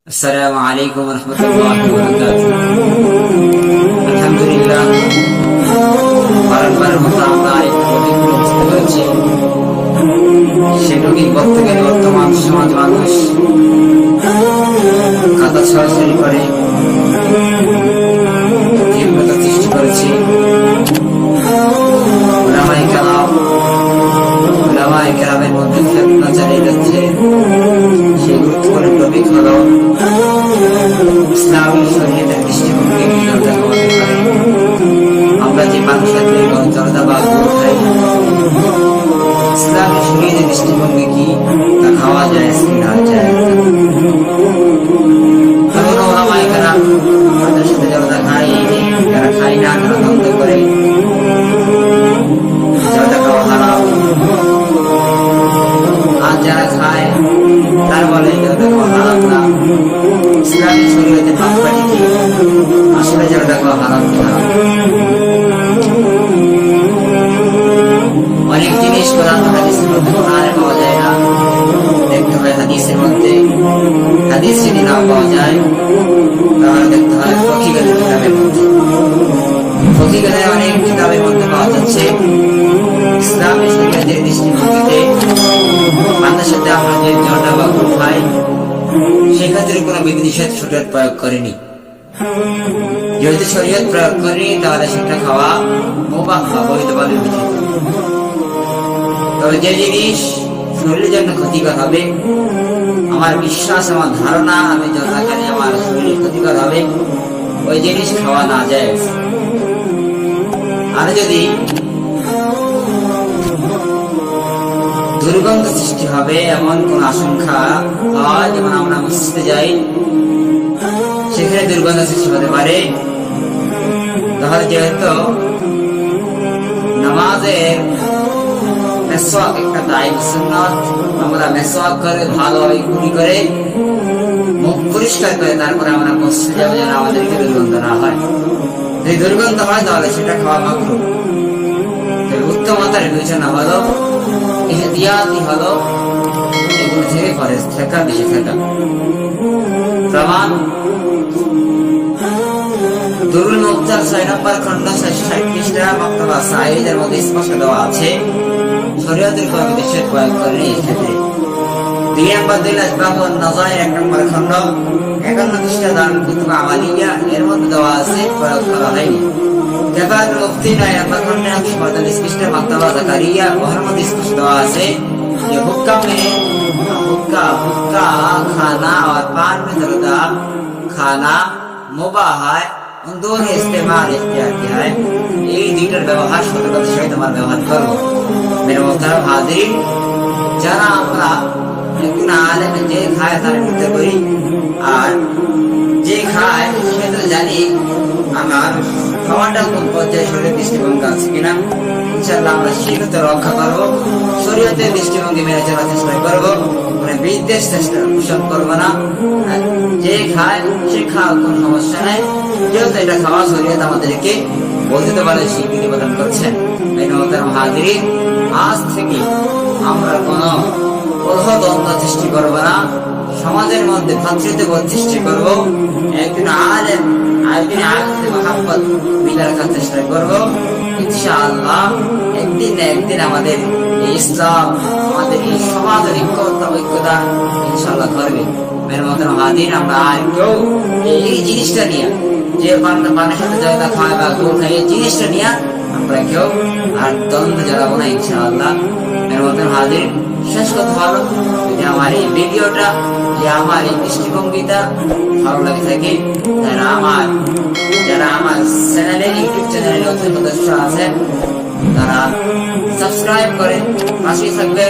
আসসালামু আলাইকুম ওয়া রাহমাতুল্লাহি ওয়া বারাকাতুহু। আলহামদুলিল্লাহ, বারবার মতো আমরা একটু বুঝতে পারছি সেটুকুই বলতে গেলে বর্তমান সমাজ মানুষ কাদা ছড়াছড়ি করে তীব্রতা সৃষ্টি করেছে। ওলামায়ে কেরামের মধ্যে ফিতনা চালিয়ে যাচ্ছে। সেই গুরুত্বপূর্ণ টপিক হলো ইসলামী শরীয়তের দৃষ্টিভঙ্গি কিভাবে হতে পারে। আমরা যে মানুষের জনতা বা খাই, ইসলামী শরীয়তের দৃষ্টিভঙ্গি কি তা খাওয়া যায় কি না যায়। ওলামায়ে কেরাম আমাদের সাথে জনতা খায়, যারা খায় না তারা দ্বন্দ্ব করে জনতা খাওয়া হারাম, আর যারা খায় তার বলে জনতা খাওয়া হারাম না। ইসলামী শরীয়তে পাশাপাশি কি আসলে জনতা খাওয়া হারাম না। অনেক জিনিস কোরআন হাদিসের মধ্যে কোরআনে পাওয়া যায় না, দেখতে হয় হাদিসের মধ্যে। হাদিস যদি না পাওয়া যায় তাহলে দেখতে হয় ফকিহের কিতাবের মধ্যে। ফকিহের অনেক কিতাবের মধ্যে পাওয়া যাচ্ছে ইসলামী শরীয়তের দৃষ্টিভঙ্গিতে মানুষের সাথে আমরা যে জনতা বা খাই সেক্ষেত্রে কোনো বিধিনিষেধ শরীয়ত প্রয়োগ করেনি। যদি শরীয়ত প্রয়োগ করেনি তাহলে সেটা খাওয়া মুবাহ বা বৈধভাবে বিধিত। তবে যে জিনিস শরীরের জন্য ক্ষতিকর হবে, আমার বিশ্বাস, আমার ধারণা, আমি যথাখানি আমার শরীরের ক্ষতিকর হবে, ওই জিনিস খাওয়া না যায়। আর যদি দুর্গন্ধ সৃষ্টি হবে এমন কোন আশঙ্কা হয়, যেমন আমরা মসজিদে যাই সেখানে দুর্গন্ধ সৃষ্টি হতে পারে, তাহলে যেহেতু নামাজের মেসওয়াক একটা দায়িত্ব সুন্নাত, আমরা মেসওয়াক করে ভালোভাবে কুলি করে মুখ পরিষ্কার করে তারপরে আমরা মসজিদে যাবো যেন আমাদেরকে দুর্গন্ধ না হয়। যদি দুর্গন্ধ হয় তাহলে সেটা খাওয়া মাকরুহ। উত্তমতার বিবেচনা হলো, ইহতিয়াতি হলো এগুলো থেকে পরেজ থাকা, বেশি থাকা। প্রমাণ দুরুল মুখতার 6 নম্বর খণ্ড 60 পৃষ্ঠা মাকতাবা সাঈদের মধ্যে স্পষ্ট দেওয়া আছে শরীয়তের কোনো নিষেধ প্রয়োগ করেনি এই ক্ষেত্রে। 2 নম্বর দিল আসবাব ওয়ান নাযায়ের 1 নম্বর খণ্ড 51 পৃষ্ঠা দারুল কুতুব আমালিয়া এর মধ্যে দেওয়া আছে প্রয়োগ করা হয়নি। কেফায়াতুল মুফতি 9 নম্বর খণ্ডে 145 পৃষ্ঠা মাকতাবা জাকারিয়া ওর মধ্যে স্পষ্ট দেওয়া আছে যে हुक्का खाना और पान में जरदा खाना मुबाह है, उन दोनों इस्तेमाल इख्तियार किया है। এই দুইটার ব্যবহার সতর্কতার সহিত আমরা ব্যবহার করব। মেরে মোহতারাম হাজিরিন, যারা আমরা একজন আলেম যে খায় তার করতে করি, আর যে খায় সে তো জানি আমার খাওয়াটা কোন পর্যায়ে শরীরের দৃষ্টিভঙ্গি আছে কিনা। ইনশাআল্লাহ আমরা সেটা রক্ষা করবো, শরীয়তের দৃষ্টিভঙ্গি মেনে চলার চেষ্টা করবো, মানে বিদ্বেষ চেষ্টা পোষণ করবো না। যে খায় সে খাওয়া কোন সমস্যা নাই, যেহেতু এটা খাওয়া শরীয়ত আমাদেরকে বলতে পারে স্বীকৃতি প্রদান করছেন। হাজিরিন, আজ থেকে আমরা কোনো কলহ দ্বন্দ্ব সৃষ্টি করবো না, সমাজের মধ্যে ভ্রাতৃত্ববোধ সৃষ্টি করবো, একজন আলেম আরেকজন আলেমের মহব্বত মিলে রাখার চেষ্টা করবো। ইনশাআল্লাহ একদিন না একদিন আমাদের এই ইসলাম, আমাদের এই সমাজের ঐক্যতা ইনশাআল্লাহ করবে। মেরে মোহতারাম হাজিরিন, আমরা আর কেউ এই জিনিসটা নিয়ে, যে পানের সাথে জয়তা খায় বা গোল খায়, এই জিনিসটা নিয়ে আমরা কেউ আর দ্বন্দ্ব জ্বালাবো না ইনশাআল্লাহ। মেরে মোহতারাম হাজিরিন, শেষ কথা হলো, যদি আমার এই ভিডিওটা, যে আমার এই দৃষ্টিভঙ্গিটা ভালো লাগে থাকে, যারা আমার চ্যানেলে, ইউটিউব চ্যানেলে নতুন সদস্য আছেন তারা সাবস্ক্রাইব করে পাশেই থাকবে।